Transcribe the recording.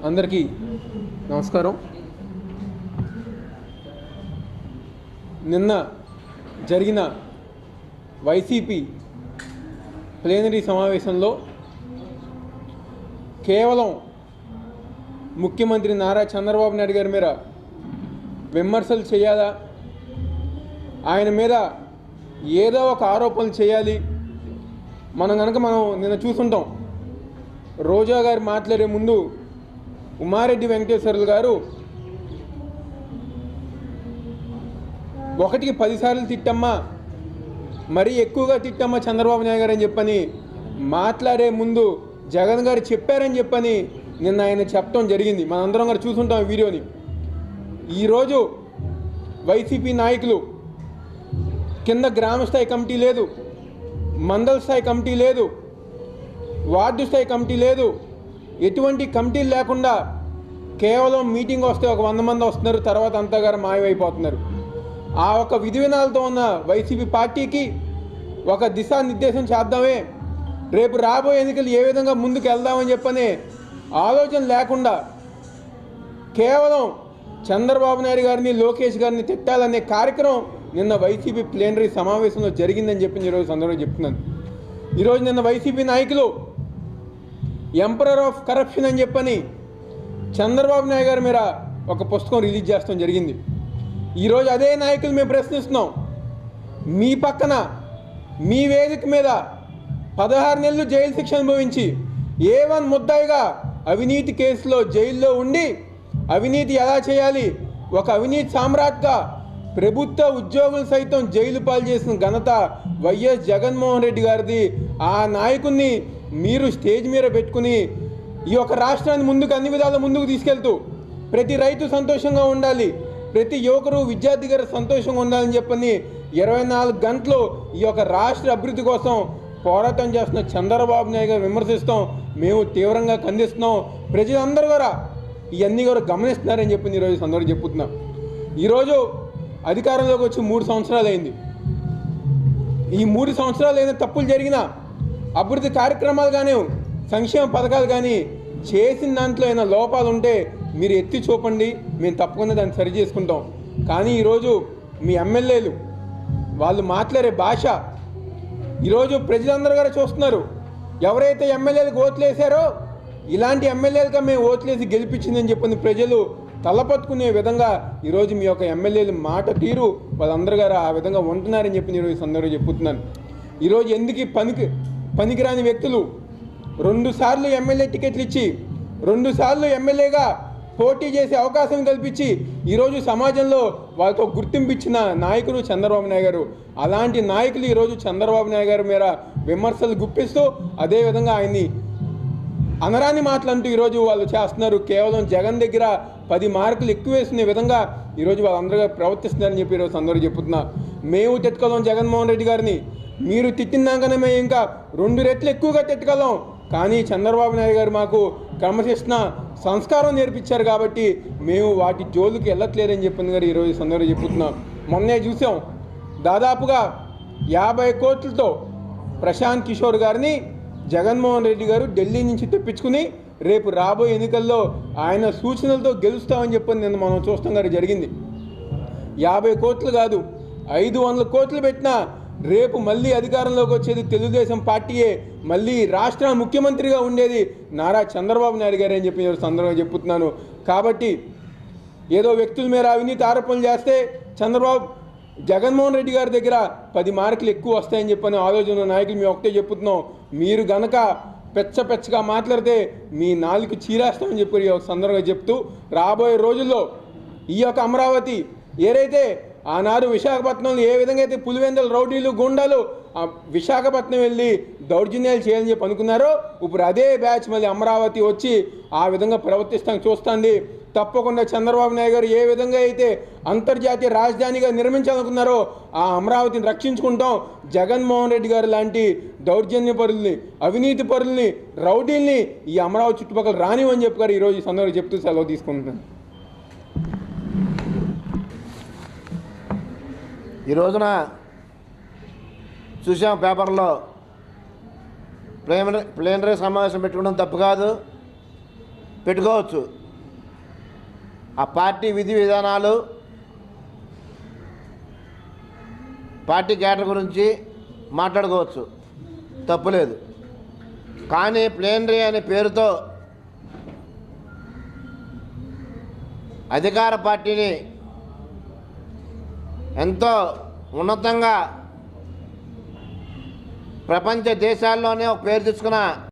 అందరికీ నమస్కారం. నిన్న జరిగిన వైసీపీ ప్లేనరీ సమావేశంలో కేవలం ముఖ్యమంత్రి నారా చంద్రబాబు నాయుడు గారి మీద విమర్శలు చేయాలా, ఆయన మీద ఏదో ఒక ఆరోపణలు చేయాలి. మనం నిన్న చూసుంటాం, రోజా గారు మాట్లాడే ముందు ఉమారెడ్డి వెంకటేశ్వర్లు గారు 1కి 10 సార్లు తిట్టమ్మా, మరీ ఎక్కువగా తిట్టమ్మా చంద్రబాబు నాయుడు గారు అని చెప్పని మాట్లాడే ముందు జగన్ గారు చెప్పారని చెప్పని నిన్న ఆయన చెప్పడం జరిగింది. మనందరం గారు చూసుంటాం ఈ వీడియోని. ఈరోజు వైసీపీ నాయకులు కింద గ్రామ స్థాయి కమిటీ లేదు, మండల స్థాయి కమిటీ లేదు, వార్డు స్థాయి కమిటీ లేదు, ఎటువంటి కమిటీలు లేకుండా కేవలం మీటింగ్ వస్తే ఒక 100 మంది వస్తున్నారు, తర్వాత అంతా గారు మాయమైపోతున్నారు. ఆ ఒక విధి విధానాలతో ఉన్న వైసీపీ పార్టీకి ఒక దిశానిర్దేశం చేద్దామే, రేపు రాబోయే ఎన్నికలు ఏ విధంగా ముందుకు వెళ్దామని చెప్పని ఆలోచన లేకుండా కేవలం చంద్రబాబు నాయుడు గారిని, లోకేష్ గారిని తిట్టాలనే కార్యక్రమం నిన్న వైసీపీ ప్లేనరీ సమావేశంలో జరిగిందని చెప్పి ఈరోజు సందర్భంగా చెప్తున్నాను. ఈరోజు నిన్న వైసీపీ నాయకులు ఎంపరర్ ఆఫ్ కరప్షన్ అని చెప్పని చంద్రబాబు నాయుడు గారి మీద ఒక పుస్తకం రిలీజ్ చేస్తాం జరిగింది. ఈరోజు అదే నాయకులు మేము ప్రశ్నిస్తున్నాం, మీ పక్కన మీ వేదిక మీద 16 నెలలు జైలు శిక్ష అనుభవించి A1 ముద్దాయిగా అవినీతి కేసులో జైల్లో ఉండి అవినీతి ఎలా చేయాలి, ఒక అవినీతి సామ్రాట్గా ప్రభుత్వ ఉద్యోగులు సైతం జైలు పాలు చేసిన ఘనత వైఎస్ జగన్మోహన్ రెడ్డి గారిది. ఆ నాయకుడిని మీరు స్టేజ్ మీద పెట్టుకుని ఈ యొక్క రాష్ట్రాన్ని ముందుకు అన్ని విధాల ముందుకు తీసుకెళ్తూ ప్రతి రైతు సంతోషంగా ఉండాలి, ప్రతి యువకుడు విద్యార్థి గారు సంతోషంగా ఉండాలని చెప్పని 24 గంటలు ఈ యొక్క రాష్ట్ర అభివృద్ధి కోసం పోరాటం చేస్తున్న చంద్రబాబు నాయుడు గారు విమర్శిస్తాం, మేము తీవ్రంగా ఖండిస్తున్నాం. ప్రజలందరూ కూడా ఇవన్నీ కూడా గమనిస్తున్నారని చెప్పి ఈరోజు సందర్భంగా చెప్పుతున్నాం. ఈరోజు అధికారంలోకి వచ్చి 3 సంవత్సరాలు అయింది. ఈ 3 సంవత్సరాలు అయినా తప్పులు జరిగినా, అభివృద్ధి కార్యక్రమాలు కానీ, సంక్షేమ పథకాలు కానీ చేసిన దాంట్లో అయినా లోపాలు ఉంటే మీరు ఎత్తి చూపండి, మేము తప్పకుండా దాన్ని సరి చేసుకుంటాం. కానీ ఈరోజు మీ ఎమ్మెల్యేలు వాళ్ళు మాట్లాడే భాష ఈరోజు ప్రజలందరూ కూడా చూస్తున్నారు. ఎవరైతే ఎమ్మెల్యేలకు ఓట్లు వేశారో ఇలాంటి ఎమ్మెల్యేలుగా మేము ఓట్లేసి గెలిపించిందని చెప్పని ప్రజలు తలపట్టుకునే విధంగా ఈరోజు మీ యొక్క ఎమ్మెల్యేలు మాట తీరు వాళ్ళందరూ గారు ఆ విధంగా ఉంటున్నారని చెప్పి ఈరోజు సందర్భంగా చెప్పుతున్నాను. ఈరోజు ఎందుకు పనికిరాని వ్యక్తులు 2 సార్లు ఎమ్మెల్యే టికెట్లు ఇచ్చి 2 సార్లు ఎమ్మెల్యేగా పోటీ చేసే అవకాశం కల్పించి ఈరోజు సమాజంలో వాళ్ళతో గుర్తింపు ఇచ్చిన నాయకుడు చంద్రబాబు నాయుడు గారు. అలాంటి నాయకులు ఈరోజు చంద్రబాబు నాయుడు గారి మీద విమర్శలు గుప్పిస్తూ అదేవిధంగా ఆయన్ని అనరాని మాటలంటూ ఈరోజు వాళ్ళు చేస్తున్నారు. కేవలం జగన్ దగ్గర 10 మార్కులు ఎక్కువ వేసుకునే విధంగా ఈరోజు వాళ్ళందరూ ప్రవర్తిస్తున్నారని చెప్పి ఈరోజు అందరూ చెప్తున్నా. మేము తిట్టుకోలేం జగన్మోహన్ రెడ్డి గారిని, మీరు తిట్టిందాకనే మేము ఇంకా 2 రెట్లు ఎక్కువగా తిట్టుకోలేం. కానీ చంద్రబాబు నాయుడు గారు మాకు క్రమశిక్షణ సంస్కారం నేర్పించారు కాబట్టి మేము వాటి జోలికి వెళ్ళట్లేదని చెప్పింది గారు ఈరోజు సందర్భంగా చెప్పుతున్నాం. మొన్నే చూసాం, దాదాపుగా 50 కోట్లతో ప్రశాంత్ కిషోర్ గారిని జగన్మోహన్ రెడ్డి గారు ఢిల్లీ నుంచి తెప్పించుకుని రేపు రాబోయే ఎన్నికల్లో ఆయన సూచనలతో గెలుస్తామని చెప్పని నిన్న మనం చూస్తాం గారు జరిగింది. 50 కోట్లు కాదు, 500 కోట్లు పెట్టినా రేపు మళ్ళీ అధికారంలోకి వచ్చేది తెలుగుదేశం పార్టీయే, మళ్ళీ రాష్ట్ర ముఖ్యమంత్రిగా ఉండేది నారా చంద్రబాబు నాయుడు గారు అని చెప్పి సందర్భంగా చెప్పుతున్నాను. కాబట్టి ఏదో వ్యక్తుల మీద అవినీతి ఆరోపణలు చేస్తే జగన్మోహన్ రెడ్డి గారి దగ్గర 10 మార్కులు ఎక్కువ వస్తాయని చెప్పని ఆలోచన నాయకులు మేము ఒకటే చెప్పుతున్నాం. మీరు గనక పెచ్చగా మాట్లాడితే మీ నాలుగు చీరేస్తామని చెప్పి సందర్భంగా చెప్తూ రాబోయే రోజుల్లో ఈ యొక్క అమరావతి ఏదైతే ఆనాడు విశాఖపట్నంలో ఏ విధంగా అయితే పులివెందుల రౌడీలు గుండాలు విశాఖపట్నం వెళ్ళి దౌర్జన్యాలు చేయాలని చెప్పి అనుకున్నారో ఇప్పుడు అదే బ్యాచ్ మళ్ళీ అమరావతి వచ్చి ఆ విధంగా ప్రవర్తిస్తాం చూస్తుంది. తప్పకుండా చంద్రబాబు నాయుడు గారు ఏ విధంగా అయితే అంతర్జాతీయ రాజధానిగా నిర్మించాలనుకున్నారో ఆ అమరావతిని రక్షించుకుంటాం. జగన్మోహన్ రెడ్డి గారు లాంటి దౌర్జన్య పరుల్ని, అవినీతి పరుల్ని, రౌడీల్ని ఈ అమరావతి చుట్టుపక్కల రానివని చెప్పారు. ఈరోజు ఈ సందర్భంగా చెప్తూ సెలవు తీసుకుంటున్నాను. ఈ రోజున చూసాం పేపర్లో ప్లేనరీ సమావేశం పెట్టుకోవడం తప్పు కాదు, పెట్టుకోవచ్చు. ఆ పార్టీ విధి విధానాలు, పార్టీ క్యాడర్ గురించి మాట్లాడుకోవచ్చు, తప్పులేదు. కానీ ప్లేనరీ అనే పేరుతో అధికార పార్టీని ఎంతో ఉన్నతంగా ప్రపంచ దేశాల్లోనే ఒక పేరు తెచ్చుకున్న